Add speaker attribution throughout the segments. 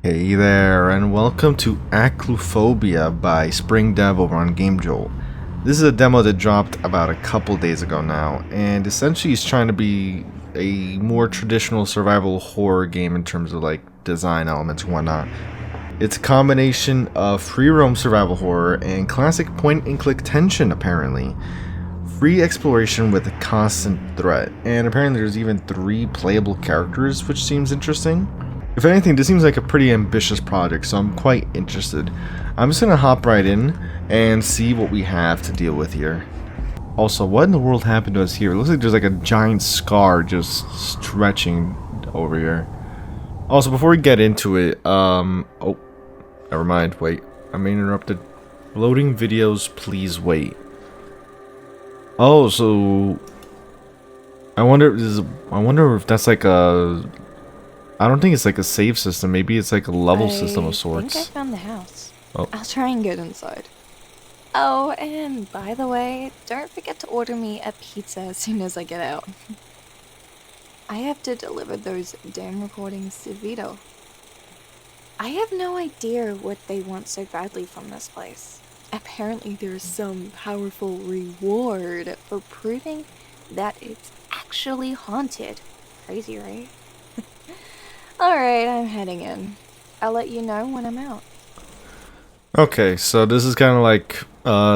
Speaker 1: Hey there, and welcome to Achluophobia by Spring Dev over on GameJolt. This is a demo that dropped about a couple days ago now, and essentially it's trying to be a more traditional survival horror game in terms of like design elements and whatnot. It's a combination of free roam survival horror and classic point and click tension apparently. Free exploration with a constant threat, and apparently there's even 3 playable characters, which seems interesting. If anything, this seems like a pretty ambitious project, so I'm quite interested. I'm just gonna hop right in and see what we have to deal with here. Also, what in the world happened to us here? It looks like there's like a giant scar just stretching over here. Also, before we get into it, oh, never mind, wait, I may interrupted. Loading videos, please wait. Oh, so I wonder if that's like a, I don't think it's like a save system. Maybe it's like a level system of sorts.
Speaker 2: I think I found the house.
Speaker 1: Oh.
Speaker 2: I'll try and get inside. Oh, and by the way, don't forget to order me a pizza as soon as I get out. I have to deliver those damn recordings to Vito. I have no idea what they want so badly from this place. Apparently there's some powerful reward for proving that it's actually haunted. Crazy, right? Alright, I'm heading in. I'll let you know when I'm out.
Speaker 1: Okay, so this is kind of like,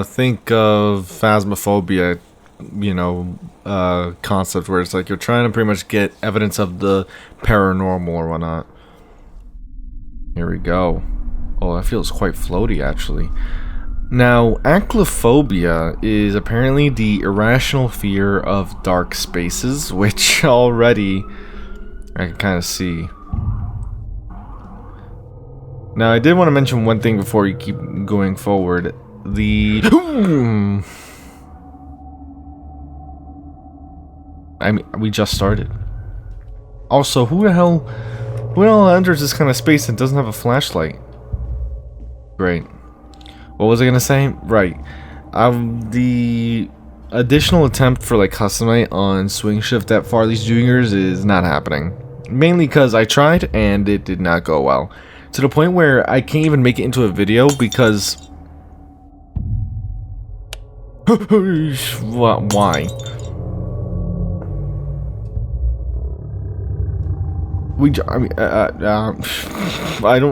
Speaker 1: think of Phasmophobia, you know, concept where it's like you're trying to pretty much get evidence of the paranormal or whatnot. Here we go. Oh, that feels quite floaty, actually. Now, Achluophobia is apparently the irrational fear of dark spaces, which already I can kind of see. Now, I did want to mention one thing before you keep going forward. I mean, we just started. Also, who the hell enters this kind of space and doesn't have a flashlight? Great. What was I gonna say? Right. The additional attempt for like custom night on swing shift at Farley's Juniors is not happening. Mainly because I tried and it did not go well. To the point where I can't even make it into a video because... Why? I mean,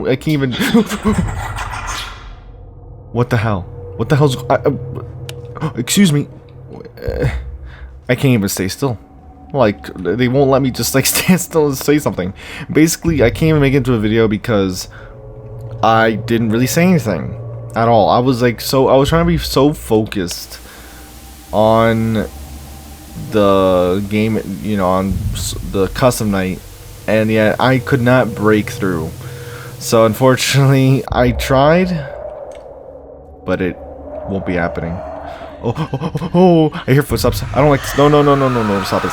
Speaker 1: I can't even... What the hell? What the hell's... excuse me. I can't even stay still. Like, they won't let me just, like, stand still and say something. Basically, I can't even make it into a video because I didn't really say anything at all. I was, like, I was trying to be so focused on the game, you know, on the custom night, and yet I could not break through. So, unfortunately, I tried, but it won't be happening. Oh, I hear footsteps. I don't like this. No, stop it.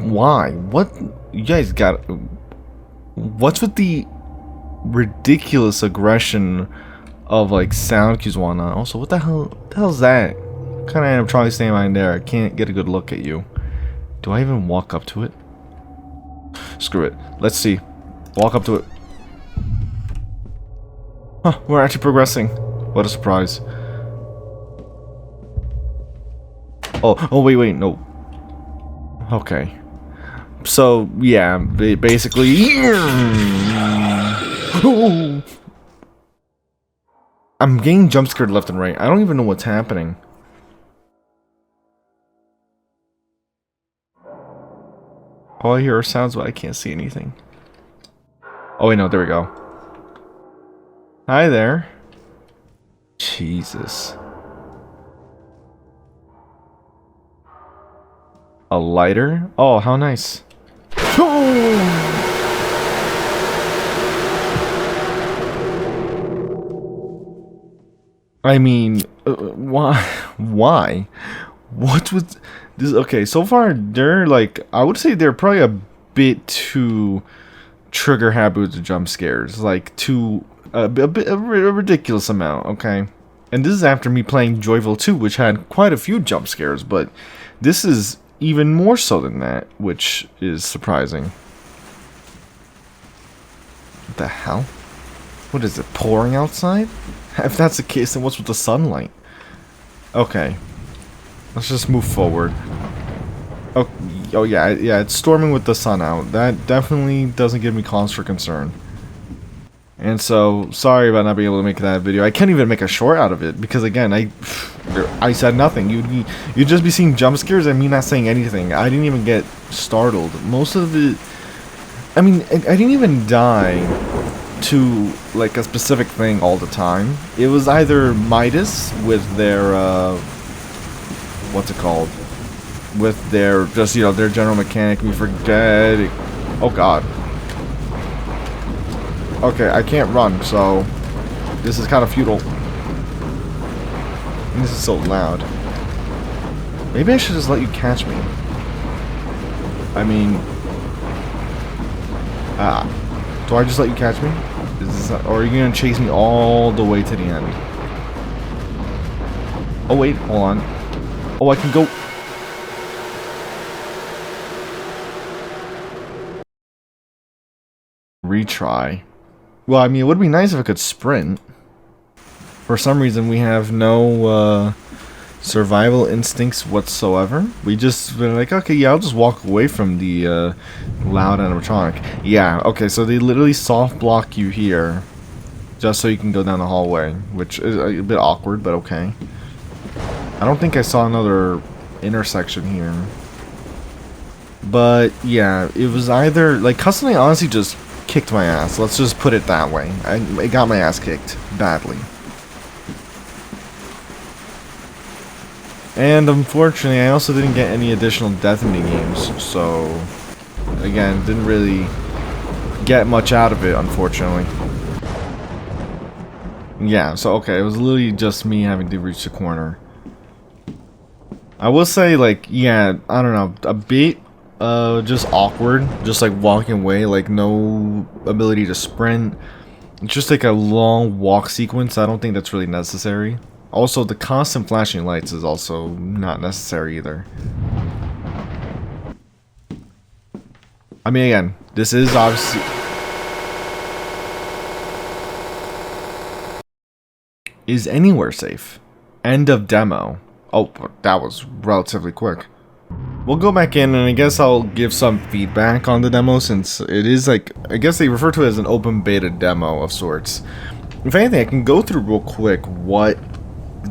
Speaker 1: Why? What? You guys got... What's with the ridiculous aggression of, like, sound cues and whatnot? Also, what the hell's that? Kind of animatronic standing behind there. I can't get a good look at you. Do I even walk up to it? Screw it. Let's see. Walk up to it. Huh, we're actually progressing. What a surprise. Oh, wait, no. Okay. So, yeah, basically... I'm getting jump scared left and right. I don't even know what's happening. All I hear are sounds, but I can't see anything. Oh, wait, no, there we go. Hi there. Jesus. A lighter? Oh, how nice. I mean, why? Why? What was this? Okay, so far they're like, I would say they're probably a bit too trigger happy with the jump scares, like a ridiculous amount. Okay, and this is after me playing Joyville 2, which had quite a few jump scares, but this is even more so than that, which is surprising. the hell? What is it, pouring outside? If that's the case, then what's with the sunlight? Okay. Let's just move forward. Oh yeah, it's storming with the sun out. That definitely doesn't give me cause for concern. And so, sorry about not being able to make that video. I can't even make a short out of it because again, I said nothing. You'd just be seeing jump scares and me not saying anything. I didn't even get startled. Most of it, I mean, I didn't even die to like a specific thing all the time. It was either Midas with their what's it called? With their just their general mechanic. We forget. Oh god. Okay, I can't run, so this is kind of futile. And this is so loud. Maybe I should just let you catch me. I mean, do I just let you catch me? Or are you gonna chase me all the way to the end? Oh wait, hold on. Oh, I can go. Retry. Well, I mean, it would be nice if I could sprint. For some reason, we have no survival instincts whatsoever. We just been like, okay, yeah, I'll just walk away from the loud animatronic. Yeah, okay, so they literally soft block you here just so you can go down the hallway, which is a bit awkward, but okay. I don't think I saw another intersection here. But yeah, it was either like Custody honestly just kicked my ass. Let's just put it that way. I got my ass kicked badly. And unfortunately, I also didn't get any additional death mini games, so again, didn't really get much out of it, unfortunately. Yeah, so okay, it was literally just me having to reach the corner. I will say, like, yeah, I don't know, a bit just awkward, just like walking away, like no ability to sprint. It's just like a long walk sequence. I don't think that's really necessary. Also, the constant flashing lights is also not necessary either. I mean, again, this is obviously... Is anywhere safe? End of demo. Oh, that was relatively quick. We'll go back in and I guess I'll give some feedback on the demo since it is like, I guess they refer to it as an open beta demo of sorts. If anything, I can go through real quick what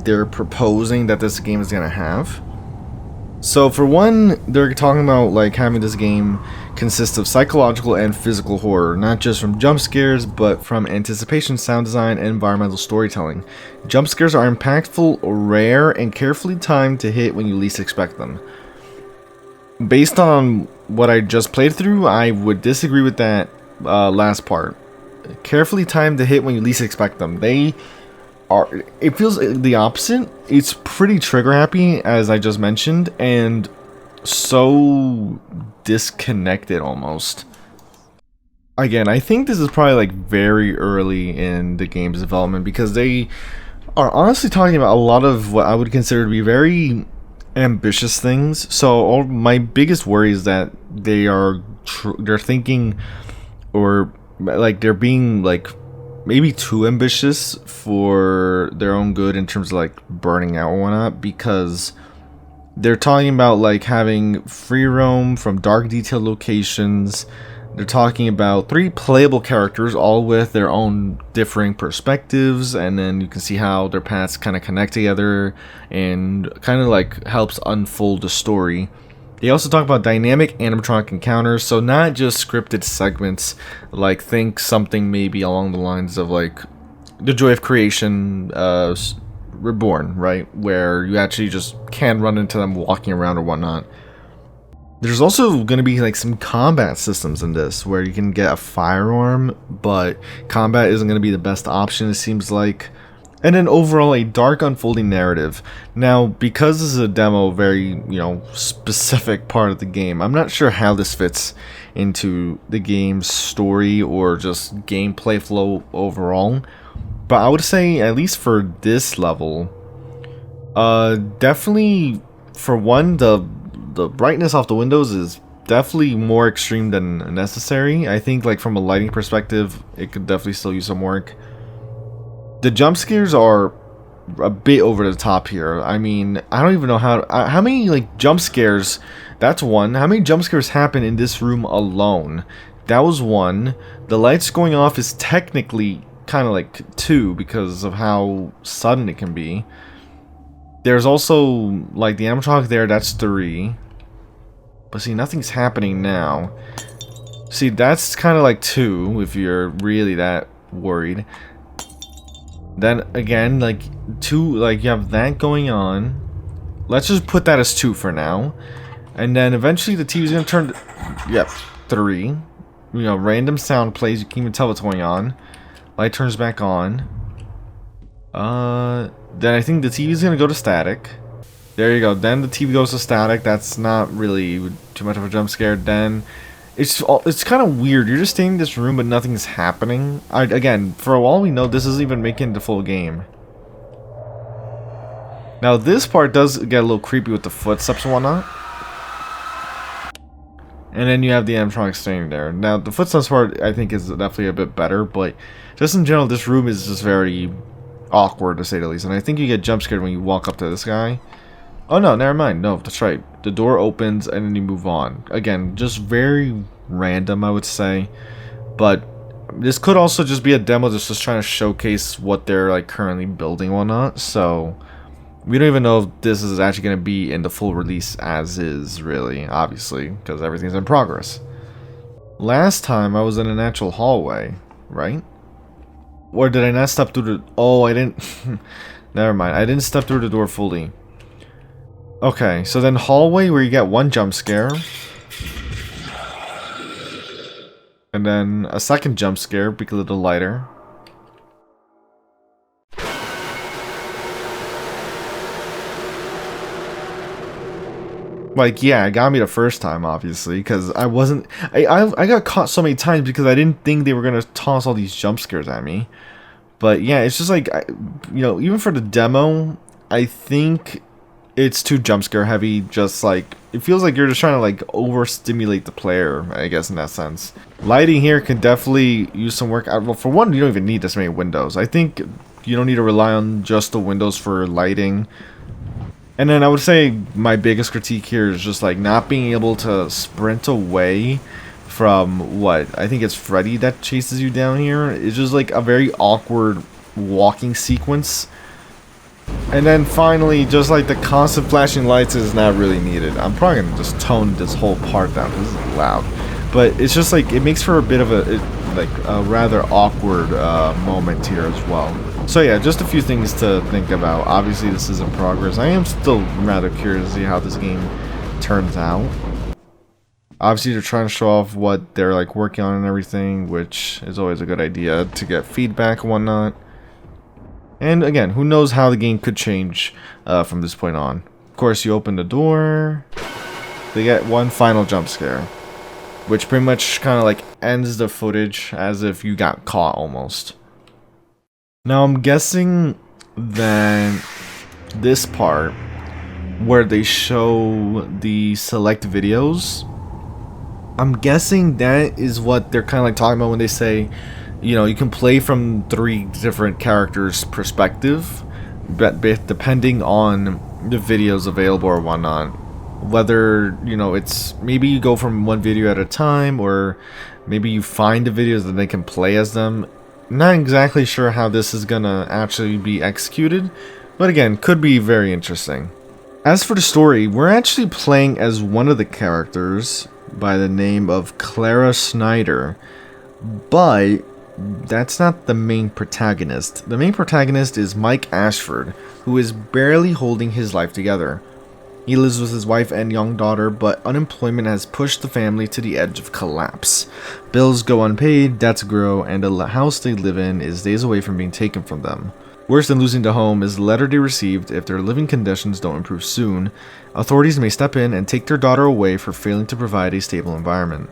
Speaker 1: they're proposing that this game is going to have. So for one, they're talking about like having this game consist of psychological and physical horror, not just from jump scares, but from anticipation, sound design, and environmental storytelling. Jump scares are impactful, rare, and carefully timed to hit when you least expect them. Based on what I just played through, I would disagree with that last part. Carefully timed to hit when you least expect them. They are, it feels the opposite. It's pretty trigger happy, as I just mentioned, and so disconnected almost. Again, I think this is probably like very early in the game's development because they are honestly talking about a lot of what I would consider to be very ambitious things. So my biggest worry is that they're thinking, or like they're being like maybe too ambitious for their own good in terms of like burning out or whatnot, because they're talking about like having free roam from dark detailed locations. They're talking about 3 playable characters, all with their own differing perspectives, and then you can see how their paths kind of connect together and kind of like helps unfold the story. They also talk about dynamic animatronic encounters, so not just scripted segments, like think something maybe along the lines of like The Joy of Creation Reborn, right? Where you actually just can run into them walking around or whatnot. There's also going to be like some combat systems in this where you can get a firearm, but combat isn't going to be the best option, it seems like. And then overall, a dark unfolding narrative. Now, because this is a demo, very, specific part of the game, I'm not sure how this fits into the game's story or just gameplay flow overall. But I would say, at least for this level, definitely, for one, the brightness off the windows is definitely more extreme than necessary. I think like from a lighting perspective, it could definitely still use some work. The jump scares are a bit over the top here. I mean, I don't even know how many like jump scares. That's one. How many jump scares happen in this room alone? That was one. The lights going off is technically kind of like two because of how sudden it can be. There's also like the animatronic there. That's three. But see, nothing's happening now. See, that's kind of like two if you're really that worried. Then again, like two, like you have that going on. Let's just put that as two for now. And then eventually the TV's gonna turn. Yep, three. You know, random sound plays. You can even tell what's going on. Light turns back on. Then I think the TV's gonna go to static. There you go. Then the TV goes to static. That's not really too much of a jump scare. Then it's kind of weird. You're just staying in this room, but nothing's happening. Again, for all we know, this isn't even making the full game. Now this part does get a little creepy with the footsteps and whatnot. And then you have the animatronic staying there. Now the footsteps part I think is definitely a bit better, but just in general, this room is just very awkward to say the least. And I think you get jump scared when you walk up to this guy. Oh no, never mind. No, that's right. The door opens and then you move on. Again, just very random, I would say. But this could also just be a demo that's just trying to showcase what they're like currently building or not. So we don't even know if this is actually going to be in the full release as is, really, obviously, because everything's in progress. Last time I was in an actual hallway, right? Or did I not step through the... Oh, I didn't... Never mind. I didn't step through the door fully. Okay, so then hallway where you get one jump scare. And then a second jump scare because of the lighter. Like, yeah, it got me the first time, obviously, because I wasn't... I got caught so many times because I didn't think they were going to toss all these jump scares at me. But yeah, it's just like, you know, even for the demo, I think it's too jump scare heavy. Just like, it feels like you're just trying to like overstimulate the player, I guess, in that sense. Lighting here can definitely use some work. Well, for one, you don't even need this many windows. I think you don't need to rely on just the windows for lighting. And then I would say my biggest critique here is just like not being able to sprint away from what I think it's Freddy that chases you down here. It's just like a very awkward walking sequence. And then finally, just like the constant flashing lights is not really needed. I'm probably gonna just tone this whole part down because this is loud. But it's just like it makes for a bit of a rather awkward moment here as well. So yeah, just a few things to think about. Obviously this is in progress. I am still rather curious to see how this game turns out. Obviously they're trying to show off what they're like working on and everything, which is always a good idea to get feedback and whatnot. And again, who knows how the game could change from this point on. Of course, you open the door. They get one final jump scare, which pretty much kind of like ends the footage as if you got caught almost. Now I'm guessing that this part where they show the select videos, I'm guessing that is what they're kind of like talking about when they say, you know, you can play from 3 different characters' perspective, but depending on the videos available or whatnot. Whether, you know, it's maybe you go from one video at a time, or maybe you find the videos that they can play as them. Not exactly sure how this is gonna actually be executed, but again, could be very interesting. As for the story, we're actually playing as one of the characters by the name of Clara Snyder, but that's not the main protagonist. The main protagonist is Mike Ashford, who is barely holding his life together. He lives with his wife and young daughter, but unemployment has pushed the family to the edge of collapse. Bills go unpaid, debts grow, and the house they live in is days away from being taken from them. Worse than losing the home is the letter they received. If their living conditions don't improve soon, authorities may step in and take their daughter away for failing to provide a stable environment.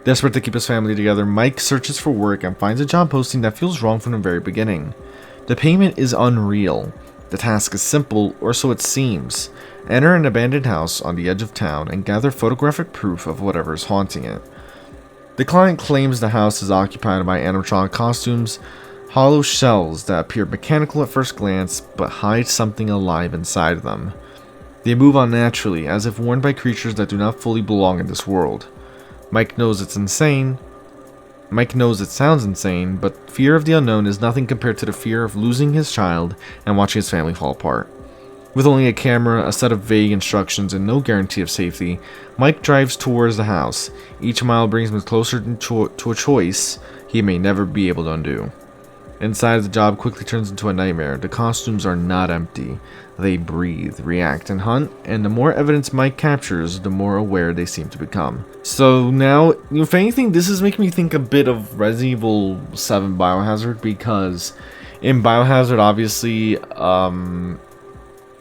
Speaker 1: Desperate to keep his family together, Mike searches for work and finds a job posting that feels wrong from the very beginning. The payment is unreal. The task is simple, or so it seems. Enter an abandoned house on the edge of town and gather photographic proof of whatever is haunting it. The client claims the house is occupied by animatronic costumes, hollow shells that appear mechanical at first glance but hide something alive inside them. They move on naturally, as if worn by creatures that do not fully belong in this world. Mike knows it sounds insane, but fear of the unknown is nothing compared to the fear of losing his child and watching his family fall apart. With only a camera, a set of vague instructions, and no guarantee of safety, Mike drives towards the house. Each mile brings him closer to a choice he may never be able to undo. Inside, the job quickly turns into a nightmare. The costumes are not empty. They breathe, react, and hunt, and the more evidence Mike captures, the more aware they seem to become. So now, if anything, this is making me think a bit of Resident Evil 7 Biohazard, because in Biohazard, obviously,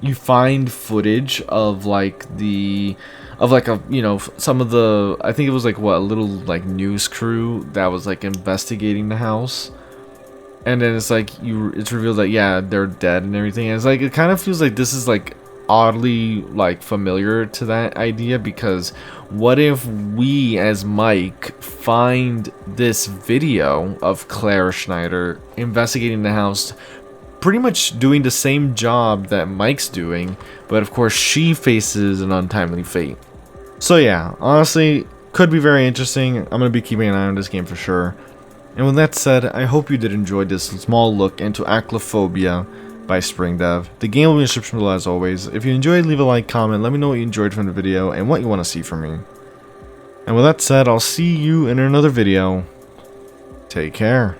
Speaker 1: you find footage of some of the, I think it was a little news crew that was investigating the house, and then it's revealed that yeah, they're dead and everything, and it kind of feels like this is oddly familiar to that idea, because what if we as Mike find this video of Clara Schneider investigating the house, pretty much doing the same job that Mike's doing, but of course she faces an untimely fate. So yeah, honestly, could be very interesting. I'm going to be keeping an eye on this game for sure. And with that said, I hope you did enjoy this small look into Achluophobia by Spring Dev. The game will be in the description below as always. If you enjoyed, leave a like, comment, let me know what you enjoyed from the video and what you want to see from me. And with that said, I'll see you in another video. Take care.